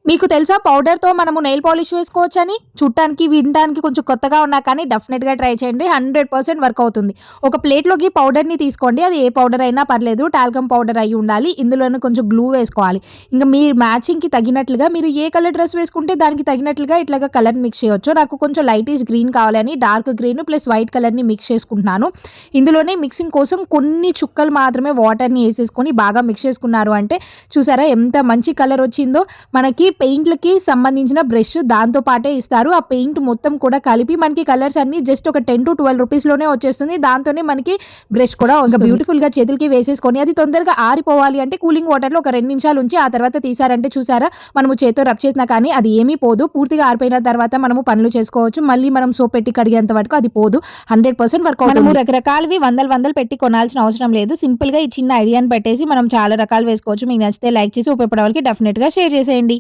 మీకు తెలుసా పౌడర్‌తో మనము నెయిల్ పాలిష్ వేసుకోవచ్చని? చూడటానికి, వినడానికి కొంచెం కొత్తగా ఉన్నా కానీ డెఫినిట్‌గా ట్రై చేయండి. 100% వర్క్ అవుతుంది. ఒక ప్లేట్‌లోకి పౌడర్‌ని తీసుకోండి. అది ఏ పౌడర్ అయినా పర్లేదు. టాల్కమ్ పౌడర్ అయ్యి ఉండాలి. ఇందులోనే కొంచెం గ్లూ వేసుకోవాలి. ఇంక మీ మ్యాచింగ్‌కి తగినట్లుగా మీరు ఏ కలర్ డ్రెస్ వేసుకుంటే దానికి తగినట్లుగా ఇట్లాగా కలర్ మిక్స్ చేయొచ్చు. నాకు కొంచెం లైటిష్ గ్రీన్ కావాలని డార్క్ గ్రీన్ ప్లస్ వైట్ కలర్‌ని మిక్స్ చేసుకుంటున్నాను. ఇందులోనే మిక్సింగ్ కోసం కొన్ని చుక్కలు మాత్రమే వాటర్‌ని ఏసేసుకొని బాగా మిక్స్ చేసుకున్నారు అంటే చూసారా ఎంత మంచి కలర్ వచ్చిందో. మనకి పెయింట్‌లకి సంబంధించిన బ్రష్ దాంతో పాటే ఇస్తారు. ఆ పెయింట్ మొత్తం కూడా కలిపి మనకి కలర్స్ అన్నీ జస్ట్ ఒక 10-12 రూపీస్‌లోనే వచ్చేస్తుంది. దాంతోనే మనకి బ్రష్ కూడా వస్తుంది. బ్యూటిఫుల్‌గా చేతులకి వేసేసుకొని అది తొందరగా ఆరిపోవాలి అంటే కూలింగ్ వాటర్‌లో ఒక 2 నిమిషాలు ఉంచి ఆ తర్వాత తీసారంటే చూసారా మనము చేత్తో రబ్ చేసినా కానీ అది ఏమీ పోదు. పూర్తిగా ఆరిపోయిన తర్వాత మనము పనులు చేసుకోవచ్చు. మళ్ళీ మనం సోప్ పెట్టి కడిగేంత వరకు అది పోదు. 100% వర్క్ అవుతుంది. మనము రకరకాలవి వందలు పెట్టి కొనాల్సిన అవసరం లేదు. సింపుల్‌గా ఈ చిన్న ఐడియాని పెట్టేసి మనం చాలా రకాలు వేసుకోవచ్చు. మీకు నచ్చితే లైక్ చేసి ఉపయోగపడే వాళ్ళకి డెఫినిట్‌గా షేర్ చేసేయండి.